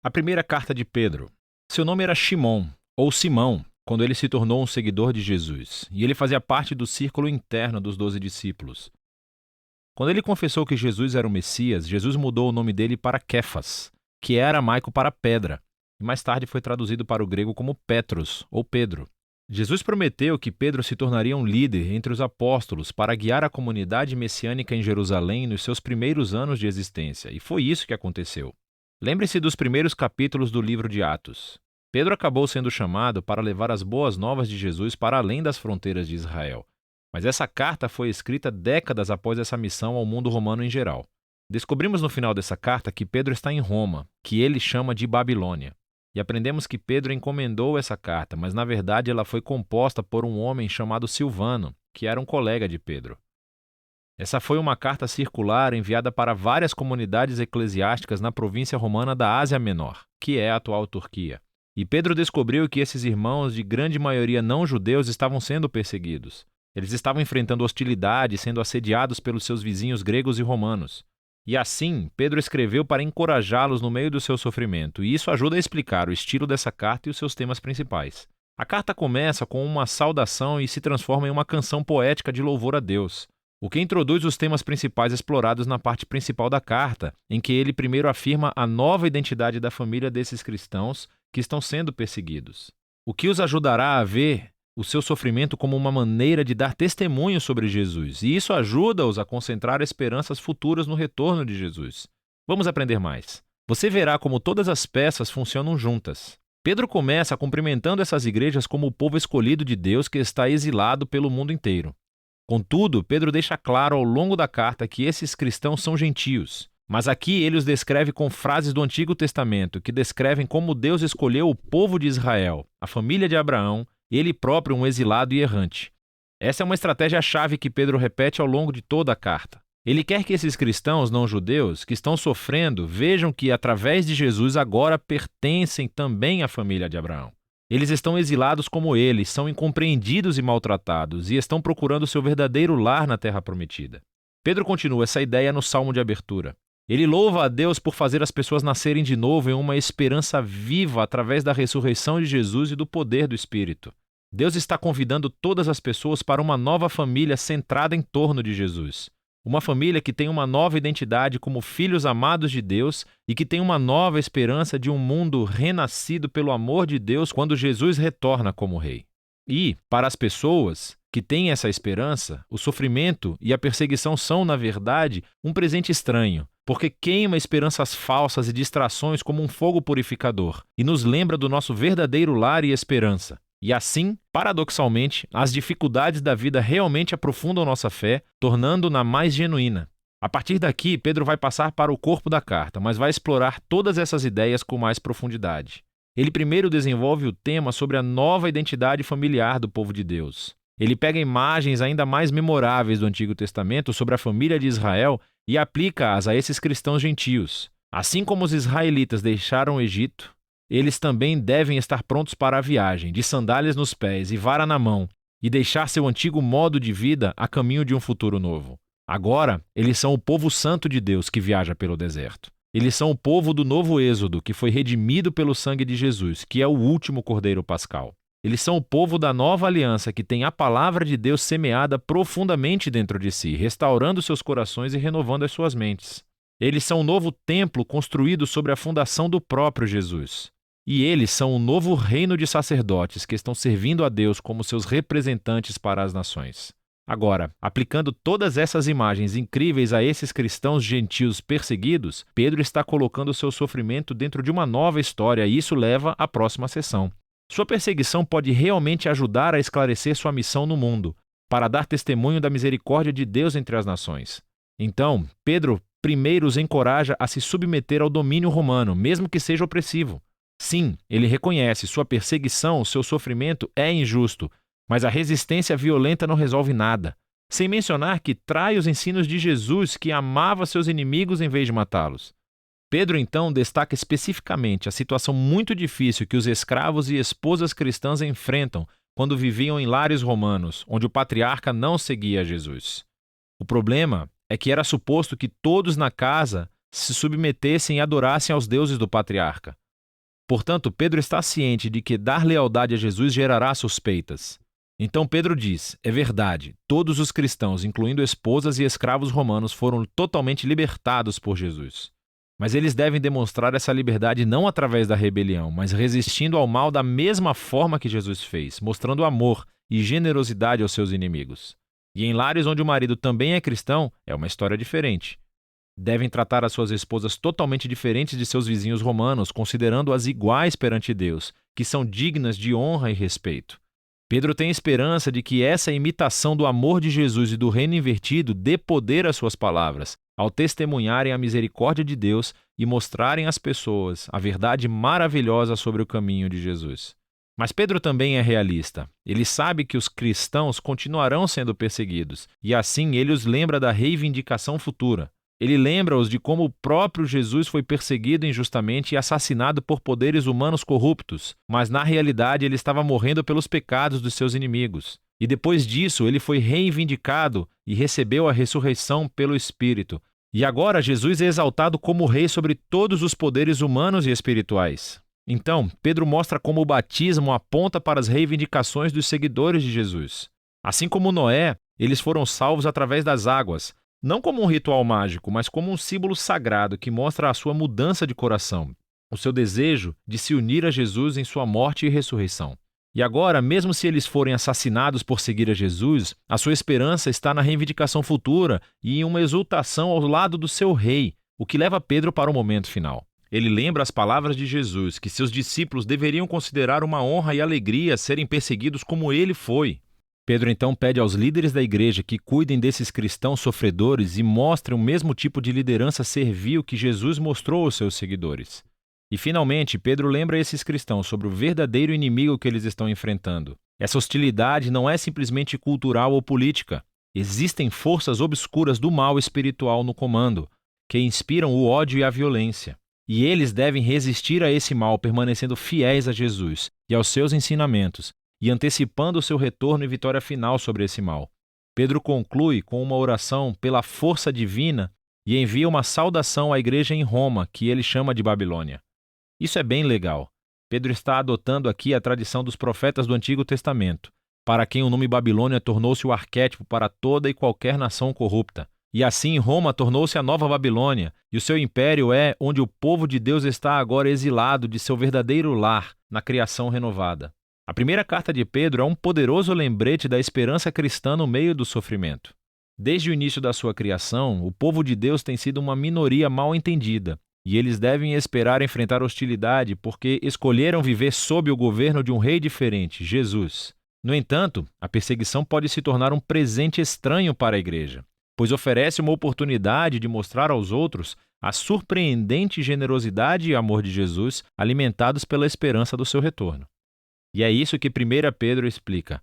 A primeira carta de Pedro. Seu nome era Shimon, ou Simão, quando ele se tornou um seguidor de Jesus, e ele fazia parte do círculo interno dos 12 discípulos. Quando ele confessou que Jesus era o Messias, Jesus mudou o nome dele para Kéfas, que é aramaico para pedra, e mais tarde foi traduzido para o grego como Petros, ou Pedro. Jesus prometeu que Pedro se tornaria um líder entre os apóstolos para guiar a comunidade messiânica em Jerusalém nos seus primeiros anos de existência, e foi isso que aconteceu. Lembre-se dos primeiros capítulos do livro de Atos. Pedro acabou sendo chamado para levar as boas novas de Jesus para além das fronteiras de Israel. Mas essa carta foi escrita décadas após essa missão ao mundo romano em geral. Descobrimos no final dessa carta que Pedro está em Roma, que ele chama de Babilônia. E aprendemos que Pedro encomendou essa carta, mas na verdade ela foi composta por um homem chamado Silvano, que era um colega de Pedro. Essa foi uma carta circular enviada para várias comunidades eclesiásticas na província romana da Ásia Menor, que é a atual Turquia. E Pedro descobriu que esses irmãos, de grande maioria não judeus, estavam sendo perseguidos. Eles estavam enfrentando hostilidade, sendo assediados pelos seus vizinhos gregos e romanos. E assim, Pedro escreveu para encorajá-los no meio do seu sofrimento, e isso ajuda a explicar o estilo dessa carta e os seus temas principais. A carta começa com uma saudação e se transforma em uma canção poética de louvor a Deus, o que introduz os temas principais explorados na parte principal da carta, em que ele primeiro afirma a nova identidade da família desses cristãos que estão sendo perseguidos, o que os ajudará a ver o seu sofrimento como uma maneira de dar testemunho sobre Jesus, e isso ajuda-os a concentrar esperanças futuras no retorno de Jesus. Vamos aprender mais. Você verá como todas as peças funcionam juntas. Pedro começa cumprimentando essas igrejas como o povo escolhido de Deus que está exilado pelo mundo inteiro. Contudo, Pedro deixa claro ao longo da carta que esses cristãos são gentios, mas aqui ele os descreve com frases do Antigo Testamento que descrevem como Deus escolheu o povo de Israel, a família de Abraão, ele próprio um exilado e errante. Essa é uma estratégia-chave que Pedro repete ao longo de toda a carta. Ele quer que esses cristãos não-judeus que estão sofrendo vejam que, através de Jesus, agora pertencem também à família de Abraão. Eles estão exilados como ele, são incompreendidos e maltratados, e estão procurando seu verdadeiro lar na Terra Prometida. Pedro continua essa ideia no Salmo de abertura. Ele louva a Deus por fazer as pessoas nascerem de novo em uma esperança viva através da ressurreição de Jesus e do poder do Espírito. Deus está convidando todas as pessoas para uma nova família centrada em torno de Jesus. Uma família que tem uma nova identidade como filhos amados de Deus e que tem uma nova esperança de um mundo renascido pelo amor de Deus quando Jesus retorna como Rei. E, para as pessoas que têm essa esperança, o sofrimento e a perseguição são, na verdade, um presente estranho, porque queima esperanças falsas e distrações como um fogo purificador e nos lembra do nosso verdadeiro lar e esperança. E assim, paradoxalmente, as dificuldades da vida realmente aprofundam nossa fé, tornando-na mais genuína. A partir daqui, Pedro vai passar para o corpo da carta, mas vai explorar todas essas ideias com mais profundidade. Ele primeiro desenvolve o tema sobre a nova identidade familiar do povo de Deus. Ele pega imagens ainda mais memoráveis do Antigo Testamento sobre a família de Israel e aplica-as a esses cristãos gentios. Assim como os israelitas deixaram o Egito, eles também devem estar prontos para a viagem, de sandálias nos pés e vara na mão, e deixar seu antigo modo de vida a caminho de um futuro novo. Agora, eles são o povo santo de Deus que viaja pelo deserto. Eles são o povo do novo êxodo, que foi redimido pelo sangue de Jesus, que é o último Cordeiro Pascal. Eles são o povo da nova aliança que tem a palavra de Deus semeada profundamente dentro de si, restaurando seus corações e renovando as suas mentes. Eles são o novo templo construído sobre a fundação do próprio Jesus. E eles são o novo reino de sacerdotes que estão servindo a Deus como seus representantes para as nações. Agora, aplicando todas essas imagens incríveis a esses cristãos gentios perseguidos, Pedro está colocando seu sofrimento dentro de uma nova história e isso leva à próxima sessão. Sua perseguição pode realmente ajudar a esclarecer sua missão no mundo, para dar testemunho da misericórdia de Deus entre as nações. Então, Pedro primeiro os encoraja a se submeter ao domínio romano, mesmo que seja opressivo. Sim, ele reconhece sua perseguição, seu sofrimento é injusto, mas a resistência violenta não resolve nada. Sem mencionar que trai os ensinos de Jesus, que amava seus inimigos em vez de matá-los. Pedro, então, destaca especificamente a situação muito difícil que os escravos e esposas cristãs enfrentam quando viviam em lares romanos, onde o patriarca não seguia Jesus. O problema é que era suposto que todos na casa se submetessem e adorassem aos deuses do patriarca. Portanto, Pedro está ciente de que dar lealdade a Jesus gerará suspeitas. Então Pedro diz: é verdade, todos os cristãos, incluindo esposas e escravos romanos, foram totalmente libertados por Jesus. Mas eles devem demonstrar essa liberdade não através da rebelião, mas resistindo ao mal da mesma forma que Jesus fez, mostrando amor e generosidade aos seus inimigos. E em lares onde o marido também é cristão, é uma história diferente. Devem tratar as suas esposas totalmente diferentes de seus vizinhos romanos, considerando-as iguais perante Deus, que são dignas de honra e respeito. Pedro tem esperança de que essa imitação do amor de Jesus e do reino invertido dê poder às suas palavras, ao testemunharem a misericórdia de Deus e mostrarem às pessoas a verdade maravilhosa sobre o caminho de Jesus. Mas Pedro também é realista. Ele sabe que os cristãos continuarão sendo perseguidos, e assim ele os lembra da reivindicação futura. Ele lembra-os de como o próprio Jesus foi perseguido injustamente e assassinado por poderes humanos corruptos, mas na realidade ele estava morrendo pelos pecados dos seus inimigos. E depois disso ele foi reivindicado e recebeu a ressurreição pelo Espírito. E agora Jesus é exaltado como rei sobre todos os poderes humanos e espirituais. Então, Pedro mostra como o batismo aponta para as reivindicações dos seguidores de Jesus. Assim como Noé, eles foram salvos através das águas, não como um ritual mágico, mas como um símbolo sagrado que mostra a sua mudança de coração, o seu desejo de se unir a Jesus em sua morte e ressurreição. E agora, mesmo se eles forem assassinados por seguir a Jesus, a sua esperança está na reivindicação futura e em uma exultação ao lado do seu rei, o que leva Pedro para o momento final. Ele lembra as palavras de Jesus, que seus discípulos deveriam considerar uma honra e alegria serem perseguidos como ele foi. Pedro então pede aos líderes da igreja que cuidem desses cristãos sofredores e mostrem o mesmo tipo de liderança servil que Jesus mostrou aos seus seguidores. E finalmente, Pedro lembra esses cristãos sobre o verdadeiro inimigo que eles estão enfrentando. Essa hostilidade não é simplesmente cultural ou política. Existem forças obscuras do mal espiritual no comando, que inspiram o ódio e a violência. E eles devem resistir a esse mal permanecendo fiéis a Jesus e aos seus ensinamentos, e antecipando o seu retorno e vitória final sobre esse mal. Pedro conclui com uma oração pela força divina e envia uma saudação à igreja em Roma, que ele chama de Babilônia. Isso é bem legal. Pedro está adotando aqui a tradição dos profetas do Antigo Testamento, para quem o nome Babilônia tornou-se o arquétipo para toda e qualquer nação corrupta. E assim Roma tornou-se a nova Babilônia, e o seu império é onde o povo de Deus está agora exilado de seu verdadeiro lar, na criação renovada. A primeira carta de Pedro é um poderoso lembrete da esperança cristã no meio do sofrimento. Desde o início da sua criação, o povo de Deus tem sido uma minoria mal entendida, e eles devem esperar enfrentar hostilidade porque escolheram viver sob o governo de um rei diferente, Jesus. No entanto, a perseguição pode se tornar um presente estranho para a igreja, pois oferece uma oportunidade de mostrar aos outros a surpreendente generosidade e amor de Jesus, alimentados pela esperança do seu retorno. E é isso que 1 Pedro explica.